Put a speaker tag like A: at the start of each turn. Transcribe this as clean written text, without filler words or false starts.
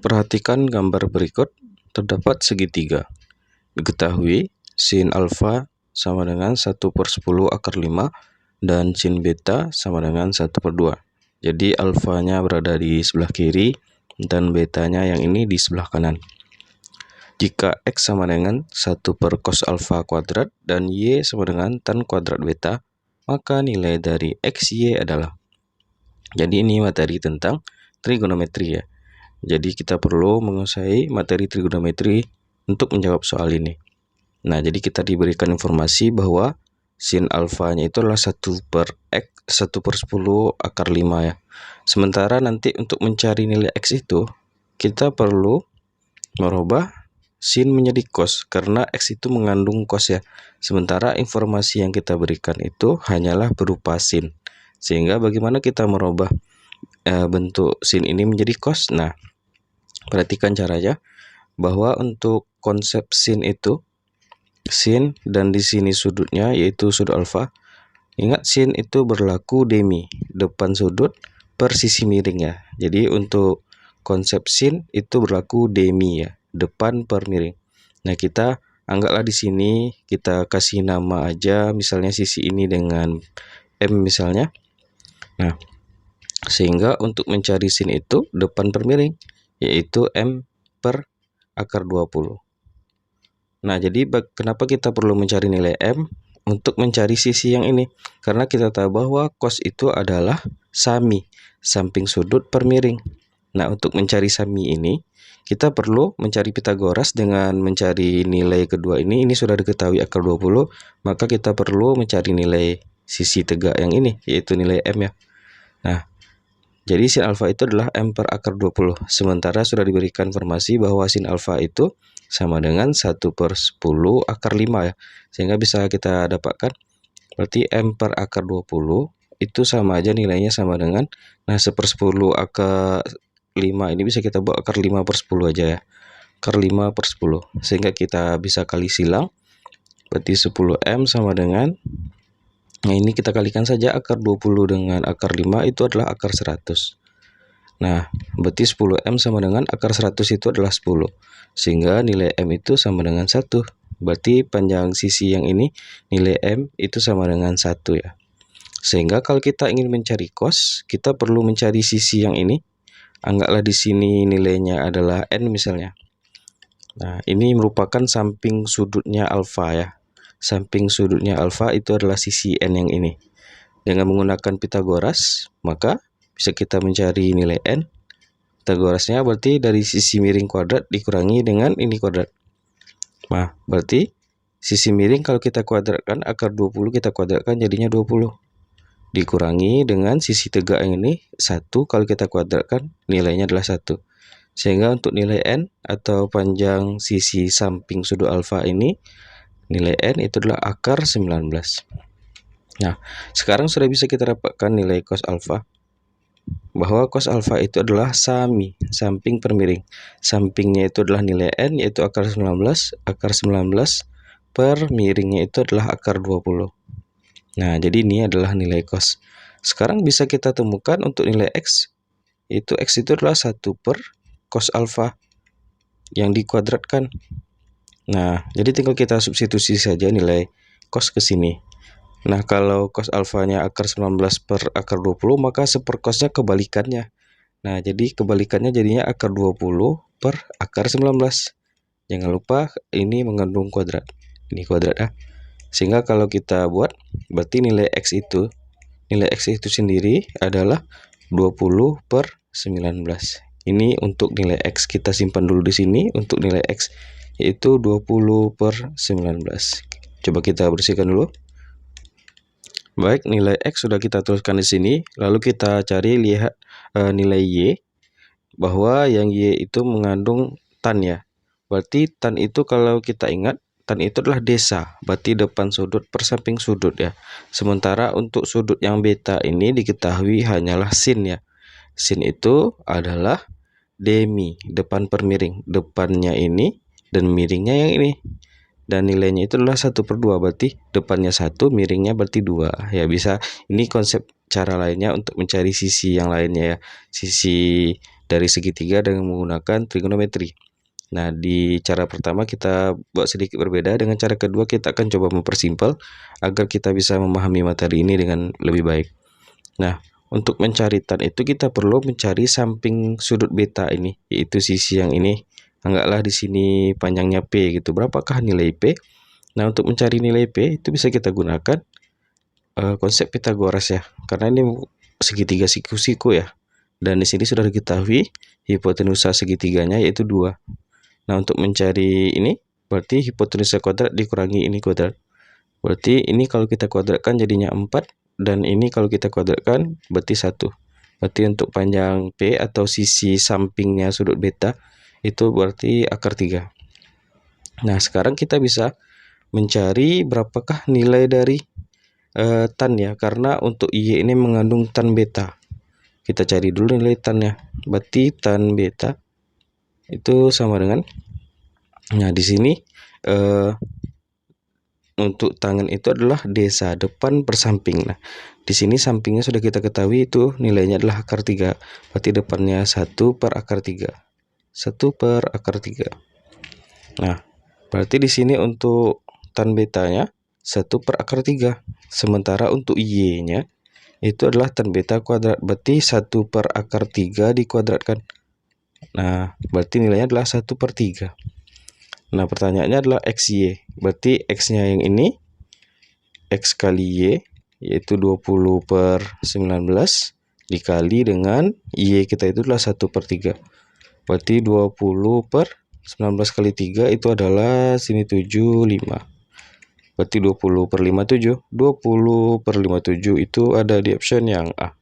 A: Perhatikan gambar berikut. Terdapat segitiga. Diketahui sin alfa sama dengan 1/10 akar 5 dan sin beta sama dengan 1/2. Jadi alfanya berada di sebelah kiri dan betanya yang ini di sebelah kanan. Jika X sama dengan 1/cos alfa kuadrat dan Y sama dengan tan kuadrat beta, maka nilai dari XY adalah. Jadi ini materi tentang trigonometri ya. Jadi kita perlu menguasai materi trigonometri untuk menjawab soal ini. Nah, jadi kita diberikan informasi bahwa sin alfanya itu adalah 1/10 akar 5 ya. Sementara nanti untuk mencari nilai X itu, kita perlu merubah sin menjadi cos, karena X itu mengandung cos ya. Sementara informasi yang kita berikan itu hanyalah berupa sin. Sehingga bagaimana kita merubah bentuk sin ini menjadi cos? Nah, perhatikan caranya, bahwa untuk konsep sin itu, sin dan di sini sudutnya yaitu sudut alfa. Ingat sin itu berlaku demi, depan sudut per sisi miring ya. Jadi untuk konsep sin itu berlaku demi ya, depan per miring. Nah, kita anggaplah di sini kita kasih nama aja, misalnya sisi ini dengan M misalnya. Nah, sehingga untuk mencari sin itu depan per miring, yaitu M per akar 20. Nah, jadi kenapa kita perlu mencari nilai M? Untuk mencari sisi yang ini. Karena kita tahu bahwa cos itu adalah sami, samping sudut per miring. Nah, untuk mencari sami ini, kita perlu mencari Pitagoras dengan mencari nilai kedua ini. Ini sudah diketahui akar 20, maka kita perlu mencari nilai sisi tegak yang ini, yaitu nilai M ya. Nah, jadi sin alfa itu adalah M per akar 20. Sementara sudah diberikan informasi bahwa sin alfa itu sama dengan 1/10 akar 5 ya. Sehingga bisa kita dapatkan, berarti M per akar 20 itu sama aja nilainya sama dengan, nah 1/10 akar 5 ini bisa kita buat akar 5/10 aja ya. Akar 5/10. Sehingga kita bisa kali silang, berarti 10M sama dengan, nah ini kita kalikan saja akar 20 dengan akar 5 itu adalah akar 100. Nah, berarti 10M sama dengan akar 100 itu adalah 10. Sehingga nilai M itu sama dengan 1. Berarti panjang sisi yang ini, nilai M itu sama dengan 1 ya. Sehingga kalau kita ingin mencari cos, kita perlu mencari sisi yang ini. Anggaplah di sini nilainya adalah N misalnya. Nah, ini merupakan samping sudutnya alfa ya. Samping sudutnya alfa itu adalah sisi N yang ini. Dengan menggunakan Pitagoras, maka bisa kita mencari nilai N. Pitagorasnya berarti dari sisi miring kuadrat dikurangi dengan ini kuadrat. Nah, berarti sisi miring kalau kita kuadratkan, akar 20 kita kuadratkan jadinya 20. Dikurangi dengan sisi tegak yang ini, 1 kalau kita kuadratkan nilainya adalah 1. Sehingga untuk nilai N atau panjang sisi samping sudut alfa ini, nilai N itu adalah akar 19. Nah, sekarang sudah bisa kita dapatkan nilai cos alfa. Bahwa cos alfa itu adalah sami, samping per miring. Sampingnya itu adalah nilai N, yaitu akar 19. Akar 19 per miringnya itu adalah akar 20. Nah, jadi ini adalah nilai cos. Sekarang bisa kita temukan untuk nilai X. Yaitu X itu adalah 1/cos alfa yang dikuadratkan. Nah, jadi tinggal kita substitusi saja nilai cos ke sini. Nah, kalau cos alfanya akar 19 per akar 20, maka sepercosnya kebalikannya. Nah, jadi kebalikannya jadinya akar 20 per akar 19. Jangan lupa ini mengandung kuadrat. Ini kuadrat ya. Sehingga kalau kita buat, berarti nilai X itu sendiri adalah 20 per 19. Ini untuk nilai X. Kita simpan dulu di sini untuk nilai X, yaitu 20 per 19. Coba kita bersihkan dulu. Baik, nilai X sudah kita tuliskan di sini. Lalu kita cari lihat nilai Y, bahwa yang Y itu mengandung tan ya. Berarti tan itu kalau kita ingat, tan itu adalah desa, berarti depan sudut per samping sudut ya. Sementara untuk sudut yang beta ini diketahui hanyalah sin ya. Sin itu adalah demi, depan per miring. Depannya ini dan miringnya yang ini. Dan nilainya itu adalah 1/2, berarti depannya 1, miringnya berarti 2. Ya, bisa, ini konsep cara lainnya untuk mencari sisi yang lainnya ya. Sisi dari segitiga dengan menggunakan trigonometri. Nah, di cara pertama kita buat sedikit berbeda, dengan cara kedua kita akan coba mempersimpel agar kita bisa memahami materi ini dengan lebih baik. Nah, untuk mencari tan itu kita perlu mencari samping sudut beta ini, yaitu sisi yang ini. Anggaplah di sini panjangnya P gitu. Berapakah nilai P? Nah, untuk mencari nilai P itu bisa kita gunakan konsep Pitagoras ya. Karena ini segitiga siku-siku ya. Dan di sini sudah diketahui hipotenusa segitiganya yaitu 2. Nah, untuk mencari ini berarti hipotenusa kuadrat dikurangi ini kuadrat. Berarti ini kalau kita kuadratkan jadinya 4 dan ini kalau kita kuadratkan berarti 1. Berarti untuk panjang P atau sisi sampingnya sudut beta itu berarti akar 3. Nah, sekarang kita bisa mencari berapakah nilai dari tan ya, karena untuk Y ini mengandung tan beta. Kita cari dulu nilai tannya. Berarti tan beta itu sama dengan, nah di sini untuk tangan itu adalah desa depan per samping. Nah, di sini sampingnya sudah kita ketahui itu nilainya adalah akar 3. Berarti depannya 1 per akar 3. 1 per akar 3. Nah, berarti di sini untuk tan betanya 1 per akar 3. Sementara untuk Y-nya itu adalah tan beta kuadrat. Berarti 1 per akar 3 dikuadratkan. Nah, berarti nilainya adalah 1 per 3. Nah, pertanyaannya adalah XY. Berarti X-nya yang ini, X kali Y, yaitu 20 per 19, dikali dengan Y kita itu adalah 1 per 3. Berarti 20 per 19 kali 3 itu adalah sini 75. Berarti 20 per 57. 20 per 57 itu ada di option yang A.